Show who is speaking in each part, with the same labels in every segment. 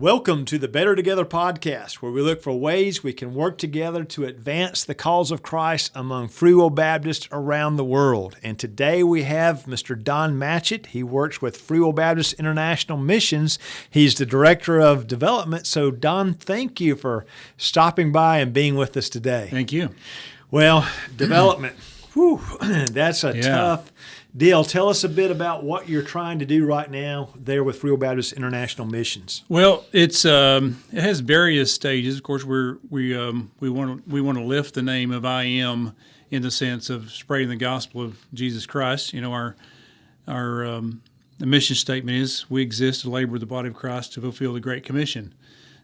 Speaker 1: Welcome to the Better Together podcast, where we look for ways we can work together to advance the cause of Christ among Free Will Baptists around the world. And today we have Mr. Don Matchett. He works with Free Will Baptist International Missions. He's the Director of Development. So, Don, thank you for stopping by and being with us today.
Speaker 2: Thank you.
Speaker 1: Well, development, whew, that's a tough deal. Tell us a bit about what you're trying to do right now there with Free Will Baptist International Missions.
Speaker 2: Well, it has various stages. Of course, we want to lift the name of I Am in the sense of spreading the gospel of Jesus Christ. You know, our mission statement is we exist to labor with the body of Christ to fulfill the Great Commission.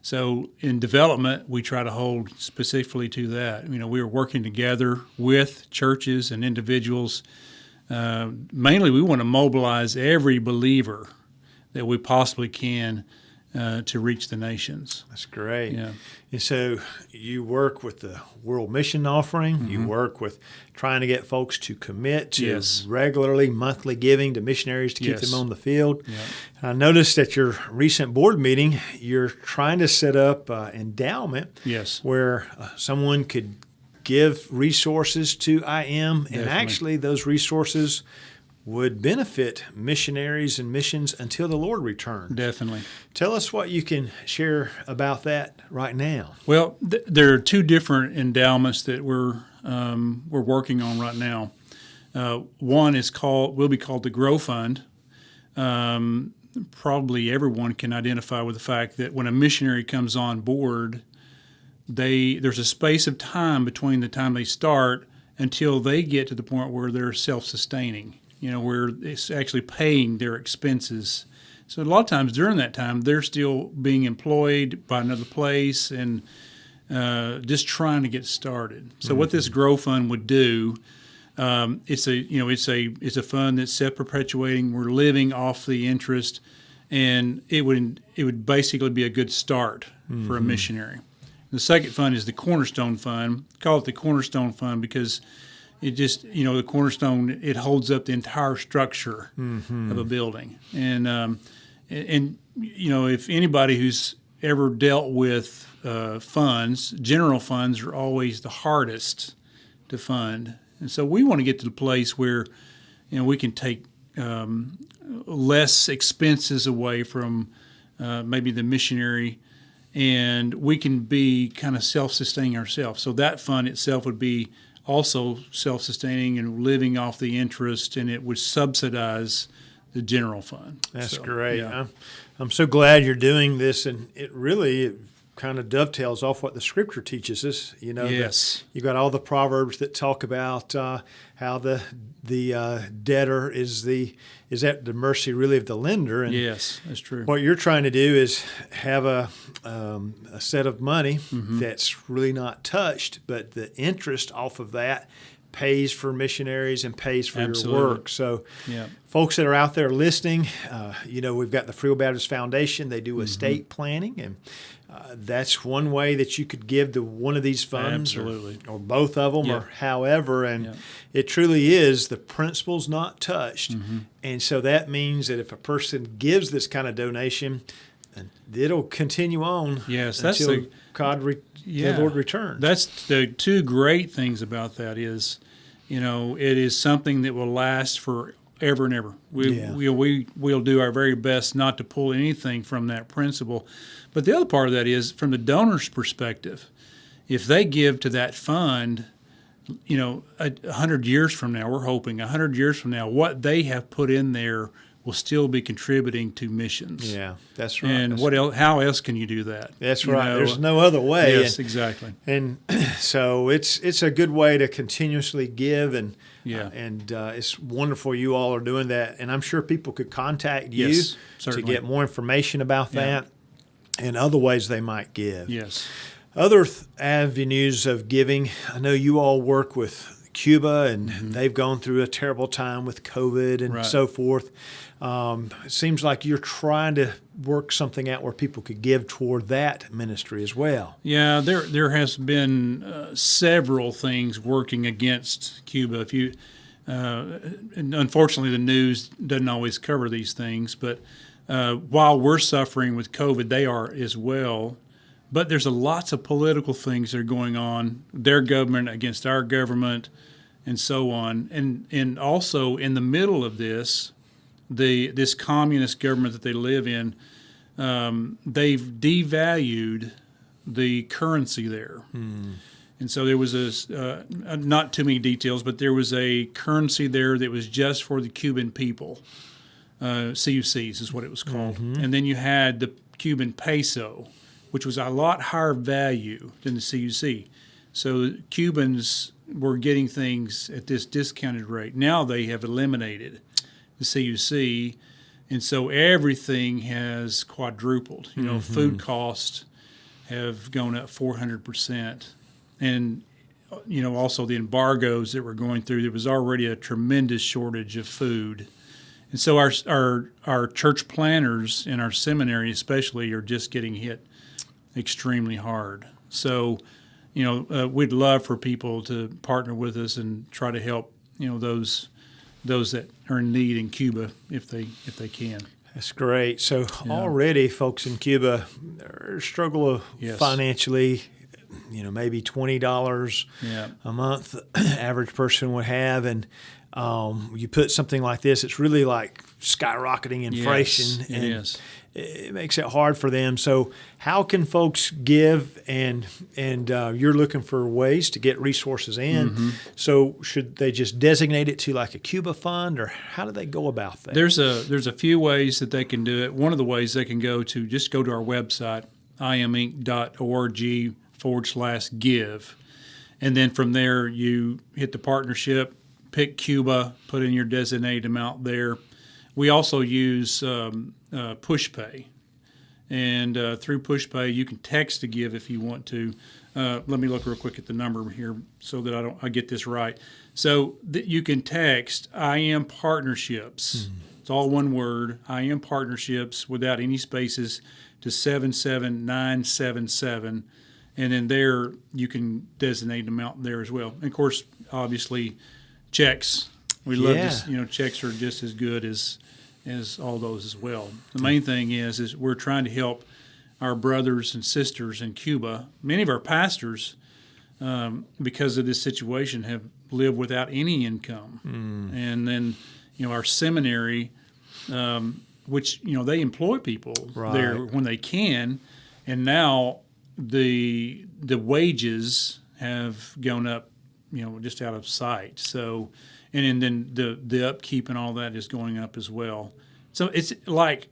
Speaker 2: So in development, we try to hold specifically to that. You know, we are working together with churches and individuals. Mainly, we want to mobilize every believer that we possibly can to reach the nations.
Speaker 1: That's great.
Speaker 2: Yeah.
Speaker 1: And so you work with the World Mission Offering. Mm-hmm. You work with trying to get folks to commit to regularly monthly giving to missionaries to keep them on the field. Yeah. I noticed at your recent board meeting, you're trying to set up an endowment where someone could give resources to IM, and actually those resources would benefit missionaries and missions until the Lord returns.
Speaker 2: Definitely.
Speaker 1: Tell us what you can share about that right now.
Speaker 2: Well, there are two different endowments that we're working on right now. One will be called the Grow Fund. Probably everyone can identify with the fact that when a missionary comes on board, there's a space of time between the time they start until they get to the point where they're self-sustaining, where it's actually paying their expenses. So a lot of times during that time, they're still being employed by another place and just trying to get started. So what this Grow Fund would do, it's a fund that's self-perpetuating. We're living off the interest, and it would basically be a good start for a missionary. The second fund is the Cornerstone Fund. Call it the Cornerstone Fund because it just, the cornerstone, it holds up the entire structure of a building. And if anybody who's ever dealt with funds, general funds are always the hardest to fund. And so we want to get to the place where, we can take less expenses away from maybe the missionary, and we can be kind of self-sustaining ourselves. So that fund itself would be also self-sustaining and living off the interest, and it would subsidize the general fund.
Speaker 1: That's great. Yeah. I'm so glad you're doing this, and it really kind of dovetails off what the Scripture teaches us. You got all the Proverbs that talk about how the debtor is at the mercy really of the lender. And
Speaker 2: yes, that's true.
Speaker 1: What you're trying to do is have a set of money that's really not touched, but the interest off of that pays for missionaries and pays for your work. So folks that are out there listening, we've got the Free Will Baptist Foundation. They do estate planning, and that's one way that you could give to one of these funds or both of them or however. And it truly is the principle's not touched. And so that means that if a person gives this kind of donation, it'll continue on until the Lord returns.
Speaker 2: That's the two great things about that is, it is something that will last forever and ever. We'll do our very best not to pull anything from that principle. But the other part of that is from the donor's perspective. If they give to that fund, 100 years from now, we're hoping 100 years from now, what they have put in there will still be contributing to missions.
Speaker 1: Yeah, that's right.
Speaker 2: And how else can you do that?
Speaker 1: That's right. There's no other way.
Speaker 2: Yes, exactly.
Speaker 1: And so it's a good way to continuously give, and it's wonderful you all are doing that. And I'm sure people could contact you to get more information about that and other ways they might give.
Speaker 2: Yes.
Speaker 1: Other avenues of giving, I know you all work with Cuba, and they've gone through a terrible time with COVID and so forth. It seems like you're trying to work something out where people could give toward that ministry as well.
Speaker 2: Yeah, there has been several things working against Cuba. And unfortunately, the news doesn't always cover these things, but while we're suffering with COVID, they are as well. But there's lots of political things that are going on, their government against our government, and so on. And also in the middle of this, this communist government that they live in, they've devalued the currency there. And so there was not too many details, but there was a currency there that was just for the Cuban people. CUCs is what it was called. And then you had the Cuban peso, which was a lot higher value than the CUC. So Cubans were getting things at this discounted rate. Now they have eliminated the CUC, and so everything has quadrupled. You know, food costs have gone up 400%. And, you know, also the embargoes that we're going through, there was already a tremendous shortage of food. And so our church planners in our seminary especially are just getting hit extremely hard. So, you know, we'd love for people to partner with us and try to help, you know, those that are in need in Cuba if they can.
Speaker 1: That's great. So already folks in Cuba struggle financially, you know, maybe $20 a month average person would have. And you put something like this, it's really like skyrocketing inflation.
Speaker 2: Yes, it is.
Speaker 1: It makes it hard for them. So how can folks give, and you're looking for ways to get resources in. So should they just designate it to like a Cuba fund, or how do they go about that?
Speaker 2: There's a few ways that they can do it. One of the ways they can go to our website, iminc.org/give. And then from there you hit the partnership, pick Cuba, put in your designated amount there. We also use PushPay, and through PushPay you can text to give if you want to. Let me look real quick at the number here so that I get this right. So you can text I Am Partnerships. It's all one word, I Am Partnerships, without any spaces, to 77977, and then there you can designate an amount there as well. And of course, obviously, checks. We love this. You know, checks are just as good as all those as well. The main thing is we're trying to help our brothers and sisters in Cuba. Many of our pastors, because of this situation, have lived without any income. And then, you know, our seminary, which, you know, they employ people there when they can, and now the wages have gone up, you know, just out of sight. So, and then the upkeep and all that is going up as well. So it's like,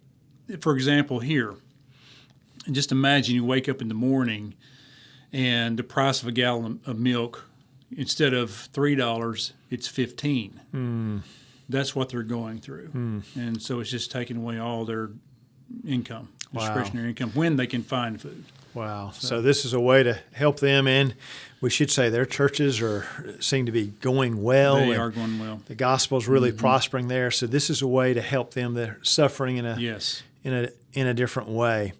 Speaker 2: for example, here, just imagine you wake up in the morning and the price of a gallon of milk, instead of $3, it's $15. That's what they're going through. And so it's just taking away all their income, discretionary income, when they can find food.
Speaker 1: Wow. So this is a way to help them, and we should say their churches seem to be going well.
Speaker 2: They are going well.
Speaker 1: The gospel's really prospering there. So this is a way to help them that are suffering in a different way.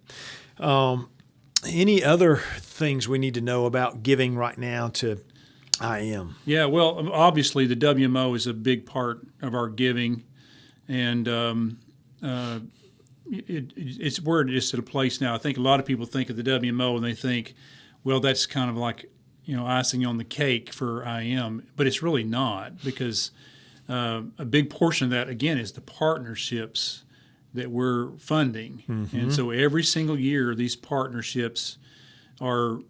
Speaker 1: Any other things we need to know about giving right now to IM? Yeah,
Speaker 2: well, obviously the WMO is a big part of our giving, and we're just at a place now. I think a lot of people think of the WMO and they think, well, that's kind of like, you know, icing on the cake for IM, but it's really not, because a big portion of that, again, is the partnerships that we're funding. And so every single year, these partnerships are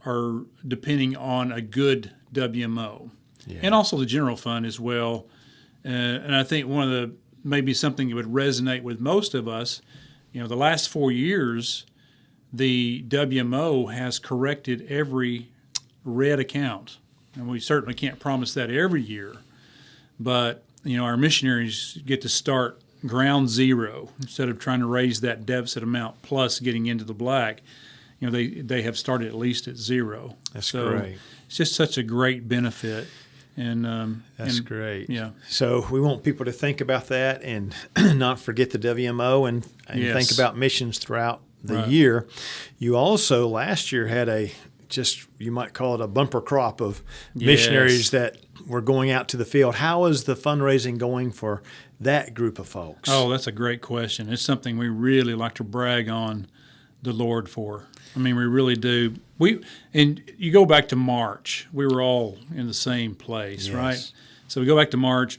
Speaker 2: depending on a good WMO, and also the general fund as well. And I think one of the, maybe something that would resonate with most of us, you know, the last 4 years, the WMO has corrected every red account. And we certainly can't promise that every year. But, you know, our missionaries get to start ground zero instead of trying to raise that deficit amount plus getting into the black. You know, they have started at least at zero.
Speaker 1: That's great.
Speaker 2: It's just such a great benefit. And
Speaker 1: that's great.
Speaker 2: Yeah.
Speaker 1: So we want people to think about that and not forget the WMO, and think about missions throughout the year. You also last year had a just, you might call it a bumper crop of missionaries that were going out to the field. How is the fundraising going for that group of folks?
Speaker 2: Oh, that's a great question. It's something we really like to brag on the Lord for. I mean, we really do. And you go back to March, we were all in the same place, right? So we go back to March.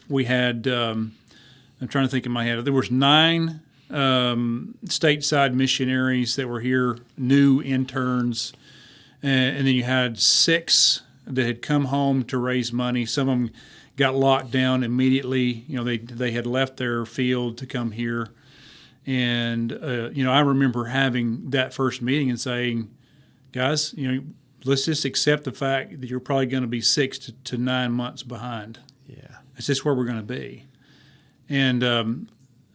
Speaker 2: we had. I'm trying to think in my head. There was 9 stateside missionaries that were here, new interns, and then you had 6 that had come home to raise money. Some of them got locked down immediately. You know, they had left their field to come here. And, I remember having that first meeting and saying, guys, let's just accept the fact that you're probably going to be 6 to 9 months behind.
Speaker 1: Yeah.
Speaker 2: It's just where we're going to be. And,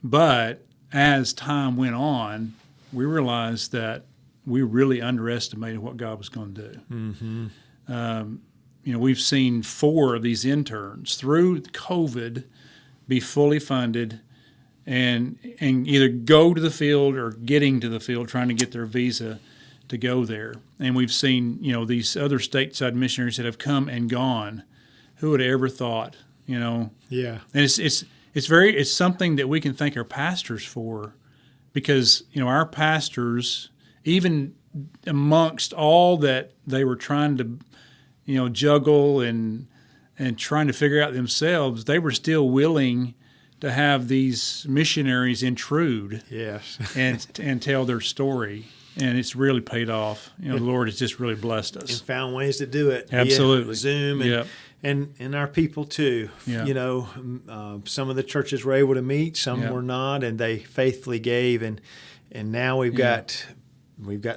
Speaker 2: but as time went on, we realized that we really underestimated what God was going to do. Mm-hmm. We've seen 4 of these interns through COVID be fully funded and either go to the field or getting to the field, trying to get their visa to go there. And we've seen, these other stateside missionaries that have come and gone. Who would have ever thought, Yeah. And it's something that we can thank our pastors for, because, our pastors, even amongst all that they were trying to, juggle and trying to figure out themselves, they were still willing to have these missionaries intrude, and tell their story, and it's really paid off. The Lord has just really blessed us
Speaker 1: and found ways to do it.
Speaker 2: Absolutely,
Speaker 1: Zoom and our people too. Some of the churches were able to meet, some were not, and they faithfully gave, and now we've got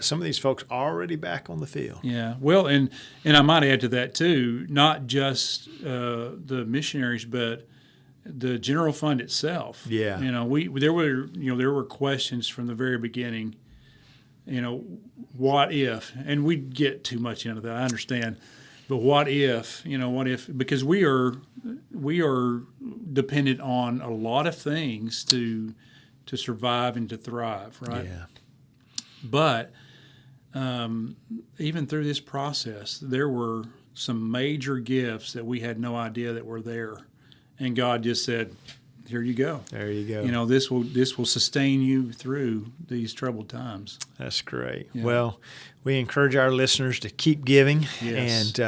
Speaker 1: some of these folks already back on the field.
Speaker 2: Yeah, well, and I might add to that too, not just the missionaries, but the general fund itself.
Speaker 1: Yeah.
Speaker 2: There were questions from the very beginning. What if? And we'd get too much into that, I understand. But what if? Because we are dependent on a lot of things to survive and to thrive, right?
Speaker 1: Yeah.
Speaker 2: But even through this process, there were some major gifts that we had no idea that were there. And God just said, here you go.
Speaker 1: There you go.
Speaker 2: This will sustain you through these troubled times.
Speaker 1: That's great.
Speaker 2: Yeah.
Speaker 1: Well, we encourage our listeners to keep giving, and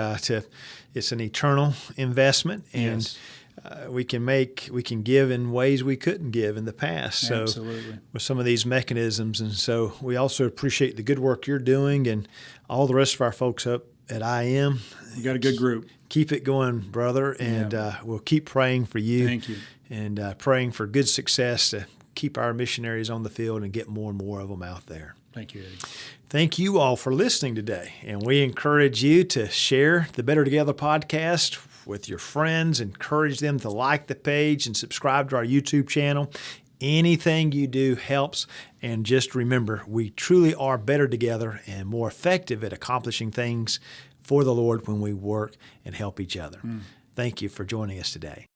Speaker 1: it's an eternal investment, and we can give in ways we couldn't give in the past. So
Speaker 2: Absolutely.
Speaker 1: With some of these mechanisms, and so we also appreciate the good work you're doing, and all the rest of our folks up at IM.
Speaker 2: You got a good group.
Speaker 1: Keep it going, brother, and we'll keep praying for you.
Speaker 2: Thank you.
Speaker 1: And praying for good success to keep our missionaries on the field and get more and more of them out there.
Speaker 2: Thank you, Eddie.
Speaker 1: Thank you all for listening today. And we encourage you to share the Better Together podcast with your friends. Encourage them to like the page and subscribe to our YouTube channel. Anything you do helps. And just remember, we truly are better together and more effective at accomplishing things for the Lord when we work and help each other. Thank you for joining us today.